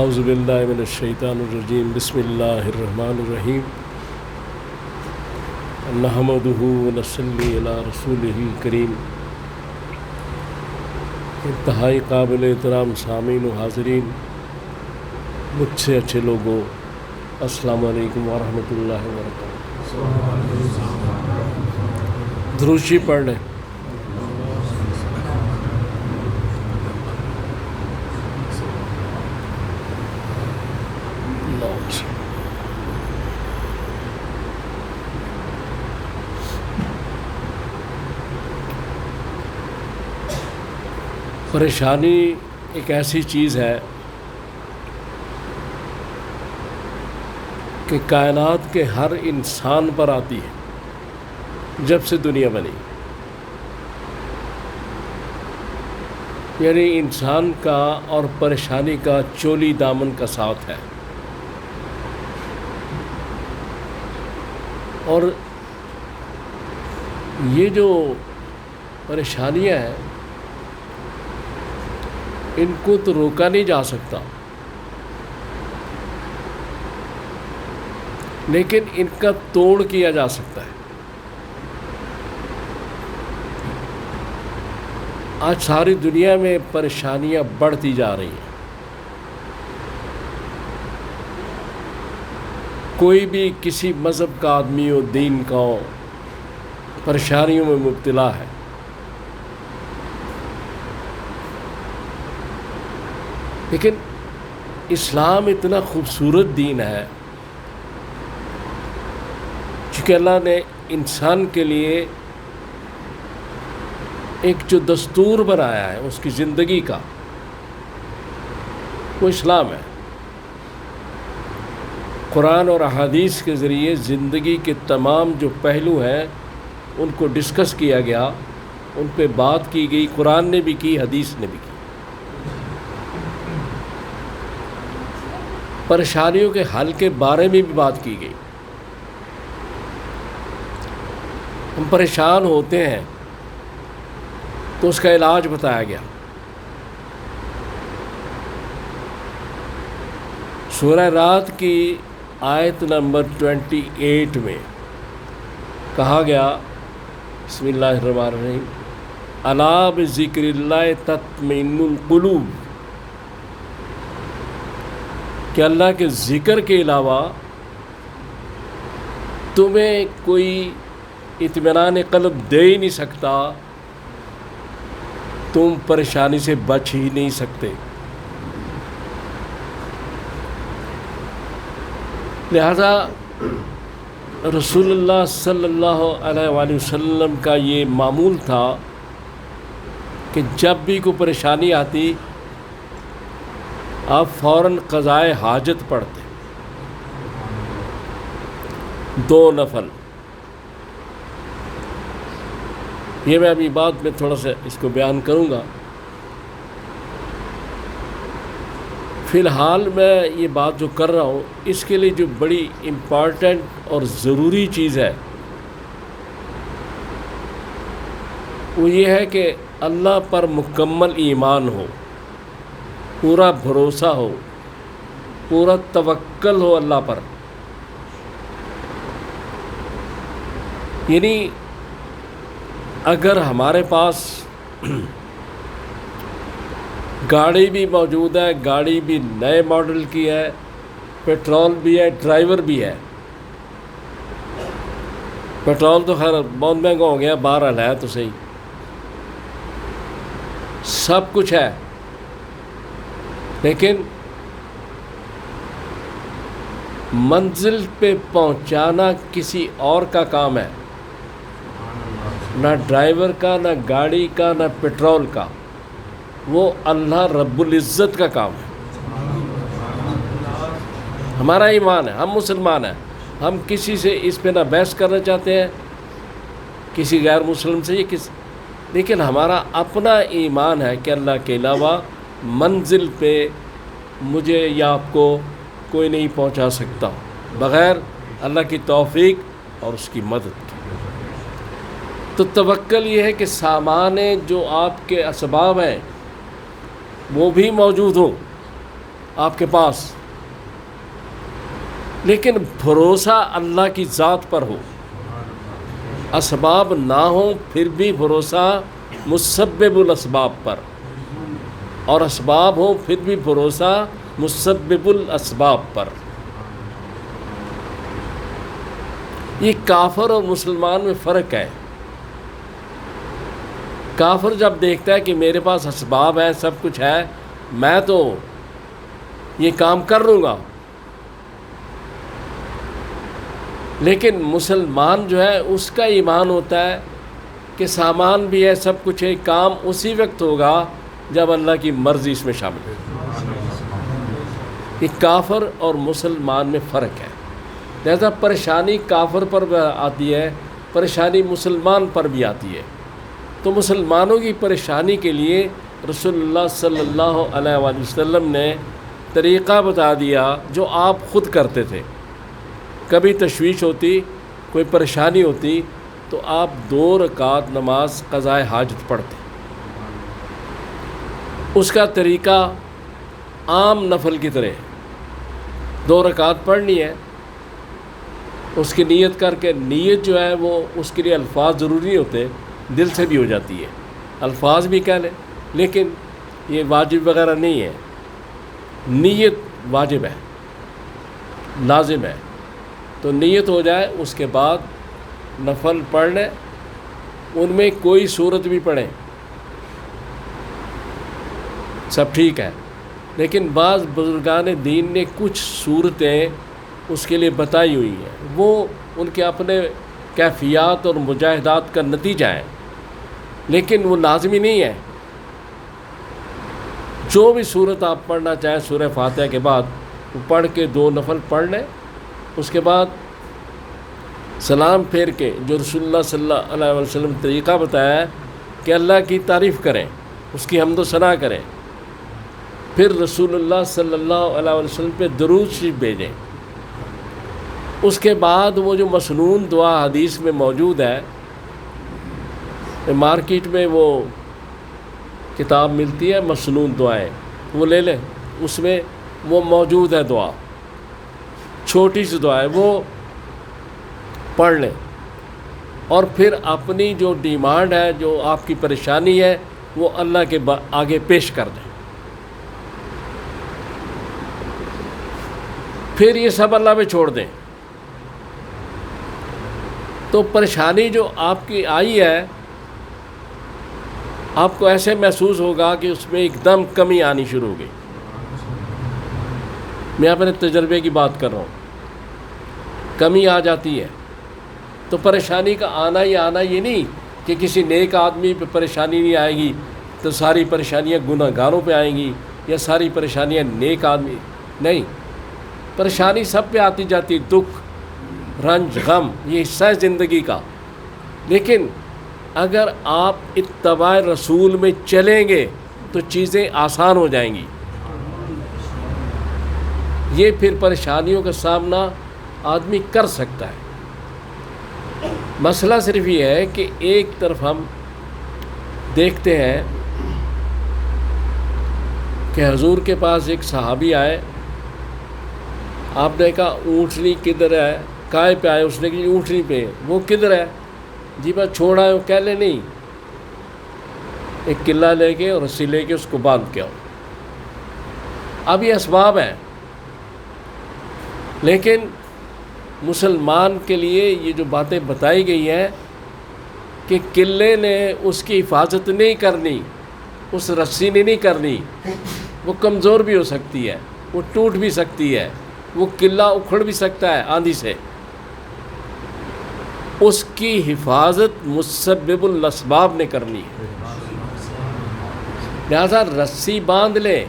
اعوذ باللہ من الشیطان الرجیم بسم اللہ الرحمن الرحیم نحمدہ ونصلی علی رسولہ الکریم۔ انتہائی قابل احترام سامعین و حاضرین، مجھ سے اچھے لوگوں، السلام علیکم ورحمۃ اللہ وبرکاتہ۔ درود شریف پڑھ لیں۔ پریشانی ایک ایسی چیز ہے کہ کائنات کے ہر انسان پر آتی ہے جب سے دنیا بنی، یعنی انسان کا اور پریشانی کا چولی دامن کا ساتھ ہے۔ اور یہ جو پریشانیاں ہیں ان کو تو روکا نہیں جا سکتا، لیکن ان کا توڑ کیا جا سکتا ہے۔ آج ساری دنیا میں پریشانیاں بڑھتی جا رہی ہیں، کوئی بھی کسی مذہب کا آدمی ہو، دین کا ہو، پریشانیوں میں مبتلا ہے۔ لیکن اسلام اتنا خوبصورت دین ہے، چونکہ اللہ نے انسان کے لیے ایک جو دستور بنایا ہے اس کی زندگی کا، وہ اسلام ہے۔ قرآن اور احادیث کے ذریعے زندگی کے تمام جو پہلو ہیں ان کو ڈسکس کیا گیا، ان پہ بات کی گئی، قرآن نے بھی کی، حدیث نے بھی کی۔ پریشانیوں کے حل کے بارے میں بھی بات کی گئی۔ ہم پریشان ہوتے ہیں تو اس کا علاج بتایا گیا۔ سورہ رات کی آیت نمبر 28 میں کہا گیا، بسم اللہ الرحمن الرحیم، الا بذکر اللہ تطمئن القلوب، کہ اللہ کے ذکر کے علاوہ تمہیں کوئی اطمینان قلب دے ہی نہیں سکتا، تم پریشانی سے بچ ہی نہیں سکتے۔ لہذا رسول اللہ صلی اللہ علیہ وآلہ وسلم کا یہ معمول تھا کہ جب بھی کوئی پریشانی آتی آپ فوراً قضائے حاجت پڑھتے، 2 نفل۔ یہ میں ابھی بعد میں تھوڑا سا اس کو بیان کروں گا۔ فی الحال میں یہ بات جو کر رہا ہوں اس کے لیے جو بڑی امپارٹنٹ اور ضروری چیز ہے وہ یہ ہے کہ اللہ پر مکمل ایمان ہو، پورا بھروسہ ہو، پورا توکل ہو اللہ پر۔ یعنی اگر ہمارے پاس گاڑی بھی موجود ہے، گاڑی بھی نئے ماڈل کی ہے، پیٹرول بھی ہے، ڈرائیور بھی ہے۔ پیٹرول تو خیر بہت مہنگا ہو گیا، بہرحال ہے تو صحیح، سب کچھ ہے، لیکن منزل پہ پہنچانا کسی اور کا کام ہے، نہ ڈرائیور کا، نہ گاڑی کا، نہ پیٹرول کا، وہ اللہ رب العزت کا کام ہے۔ ہمارا ایمان ہے، ہم مسلمان ہیں، ہم کسی سے اس پہ نہ بحث کرنا چاہتے ہیں، کسی غیر مسلم سے، لیکن ہمارا اپنا ایمان ہے کہ اللہ کے علاوہ منزل پہ مجھے یا آپ کو کوئی نہیں پہنچا سکتا بغیر اللہ کی توفیق اور اس کی مدد کی۔ تو توکل یہ ہے کہ سامان جو آپ کے اسباب ہیں وہ بھی موجود ہوں، آپ کے پاس، لیکن بھروسہ اللہ کی ذات پر ہو، اسباب نہ ہوں پھر بھی بھروسہ مسبب الاسباب پر، اور اسباب ہوں پھر بھی بھروسہ مسبب الاسباب پر۔ یہ کافر اور مسلمان میں فرق ہے۔ کافر جب دیکھتا ہے کہ میرے پاس اسباب ہیں، سب کچھ ہے، میں تو یہ کام کر لوں گا، لیکن مسلمان جو ہے اس کا ایمان ہوتا ہے کہ سامان بھی ہے، سب کچھ ہے، کام اسی وقت ہوگا جب اللہ کی مرضی اس میں شامل ہے۔ یہ کافر اور مسلمان میں فرق ہے۔ لہذا پریشانی کافر پر بھی آتی ہے، پریشانی مسلمان پر بھی آتی ہے۔ تو مسلمانوں کی پریشانی کے لیے رسول اللہ صلی اللہ علیہ وآلہ وسلم نے طریقہ بتا دیا جو آپ خود کرتے تھے۔ کبھی تشویش ہوتی، کوئی پریشانی ہوتی، تو آپ 2 رکعت نماز قضاء حاجت پڑھتے۔ اس کا طریقہ عام نفل کی طرح 2 رکعت پڑھنی ہے، اس کی نیت کر کے، نیت جو ہے وہ اس کے لیے الفاظ ضروری نہیں ہوتے، دل سے بھی ہو جاتی ہے، الفاظ بھی کہہ لیں، لیکن یہ واجب وغیرہ نہیں ہے، نیت واجب ہے، لازم ہے۔ تو نیت ہو جائے، اس کے بعد نفل پڑھ لیں، ان میں کوئی صورت بھی پڑھیں، سب ٹھیک ہے، لیکن بعض بزرگان دین نے کچھ صورتیں اس کے لیے بتائی ہوئی ہیں، وہ ان کے اپنے کیفیات اور مجاہدات کا نتیجہ ہے، لیکن وہ لازمی نہیں ہے۔ جو بھی صورت آپ پڑھنا چاہیں سورہ فاتحہ کے بعد، وہ پڑھ کے 2 نفل پڑھ لیں، اس کے بعد سلام پھیر کے جو رسول اللہ صلی اللہ علیہ وسلم طریقہ بتایا ہے کہ اللہ کی تعریف کریں، اس کی حمد و ثنا کریں، پھر رسول اللہ صلی اللہ علیہ وسلم پہ درود شریف بھیجیں۔ اس کے بعد وہ جو مسنون دعا حدیث میں موجود ہے، مارکیٹ میں وہ کتاب ملتی ہے مسنون دعائیں، وہ لے لیں، اس میں وہ موجود ہے دعا، چھوٹی سی دعا ہے، وہ پڑھ لیں، اور پھر اپنی جو ڈیمانڈ ہے، جو آپ کی پریشانی ہے، وہ اللہ کے آگے پیش کر دیں۔ پھر یہ سب اللہ پہ چھوڑ دیں، تو پریشانی جو آپ کی آئی ہے، آپ کو ایسے محسوس ہوگا کہ اس میں ایک دم کمی آنی شروع ہو گئی۔ میں اپنے تجربے کی بات کر رہا ہوں، کمی آ جاتی ہے۔ تو پریشانی کا آنا یہ نہیں کہ کسی نیک آدمی پہ پریشانی نہیں آئے گی تو ساری پریشانیاں گناہ گاروں پہ آئیں گی، یا ساری پریشانیاں نیک آدمی، نہیں، پریشانی سب پہ آتی جاتی، دکھ، رنج، غم، یہ حصہ ہے زندگی کا، لیکن اگر آپ اتباع رسول میں چلیں گے تو چیزیں آسان ہو جائیں گی۔ یہ پھر پریشانیوں کا سامنا آدمی کر سکتا ہے۔ مسئلہ صرف یہ ہے کہ ایک طرف ہم دیکھتے ہیں کہ حضور کے پاس ایک صحابی آئے، آپ نے کہا اونٹنی کدھر ہے؟ کائے پہ آئے؟ اس نے کہا اونٹنی پہ۔ وہ کدھر ہے؟ جی بس چھوڑا ہے۔ وہ کہہ لے نہیں، ایک قلعہ لے کے اور رسی لے کے اس کو باندھ کے آؤ۔ اب یہ اسباب ہیں، لیکن مسلمان کے لیے یہ جو باتیں بتائی گئی ہیں کہ قلعے نے اس کی حفاظت نہیں کرنی، اس رسی نے نہیں کرنی، وہ کمزور بھی ہو سکتی ہے، وہ ٹوٹ بھی سکتی ہے، وہ قلعہ اکھڑ بھی سکتا ہے آندھی سے، اس کی حفاظت مسبب الاسباب نے کرنی ہے۔ لہذا رسی باندھ لیں،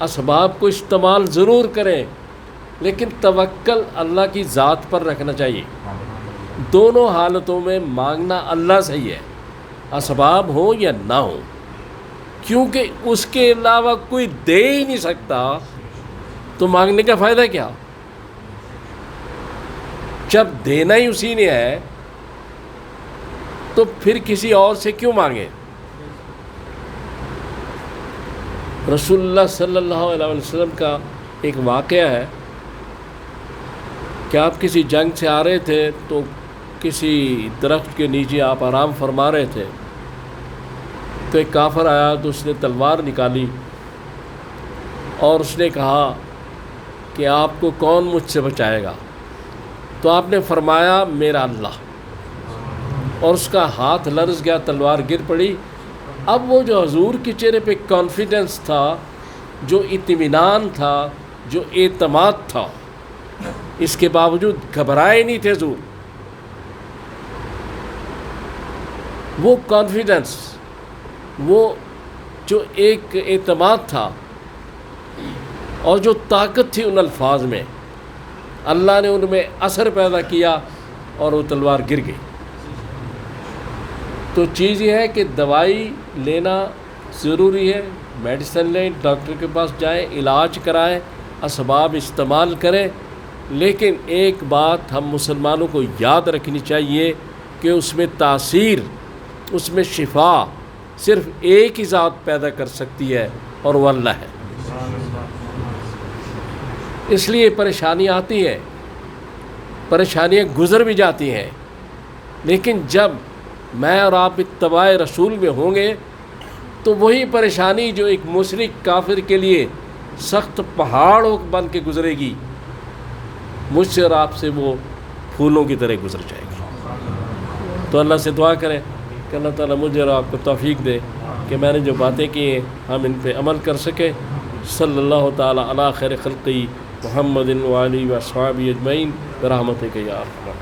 اسباب کو استعمال ضرور کریں، لیکن توکل اللہ کی ذات پر رکھنا چاہیے۔ دونوں حالتوں میں مانگنا اللہ سے ہی ہے، اسباب ہوں یا نہ ہوں، کیونکہ اس کے علاوہ کوئی دے ہی نہیں سکتا، تو مانگنے کا فائدہ کیا؟ جب دینا ہی اسی نے ہے تو پھر کسی اور سے کیوں مانگیں؟ رسول اللہ صلی اللہ علیہ وسلم کا ایک واقعہ ہے کہ آپ کسی جنگ سے آ رہے تھے تو کسی درخت کے نیچے آپ آرام فرما رہے تھے، تو ایک کافر آیا تو اس نے تلوار نکالی اور اس نے کہا کہ آپ کو کون مجھ سے بچائے گا؟ تو آپ نے فرمایا میرا اللہ، اور اس کا ہاتھ لرز گیا، تلوار گر پڑی۔ اب وہ جو حضور کے چہرے پہ کانفیڈنس تھا، جو اطمینان تھا، جو اعتماد تھا، اس کے باوجود گھبرائے نہیں تھے حضور۔ وہ کانفیڈنس، وہ جو ایک اعتماد تھا اور جو طاقت تھی ان الفاظ میں، اللہ نے ان میں اثر پیدا کیا اور وہ تلوار گر گئی۔ تو چیز یہ ہے کہ دوائی لینا ضروری ہے، میڈیسن لیں، ڈاکٹر کے پاس جائیں، علاج کرائیں، اسباب استعمال کریں، لیکن ایک بات ہم مسلمانوں کو یاد رکھنی چاہیے کہ اس میں تاثیر، اس میں شفا صرف ایک ہی ذات پیدا کر سکتی ہے اور وہ اللہ ہے۔ اس لیے پریشانیاں آتی ہیں، پریشانیاں گزر بھی جاتی ہیں، لیکن جب میں اور آپ اتباع رسول میں ہوں گے تو وہی پریشانی جو ایک مشرک کافر کے لیے سخت پہاڑ بن کے گزرے گی، مجھ سے اور آپ سے وہ پھولوں کی طرح گزر جائے گی۔ تو اللہ سے دعا کریں کہ اللہ تعالیٰ مجھے اور آپ کو توفیق دے کہ میں نے جو باتیں کی ہیں ہم ان پہ عمل کر سکیں۔ صلی اللہ تعالیٰ علی خیر خلقی محمد وعلی و اصحابہ اجمعین برحمتک یا ارحم۔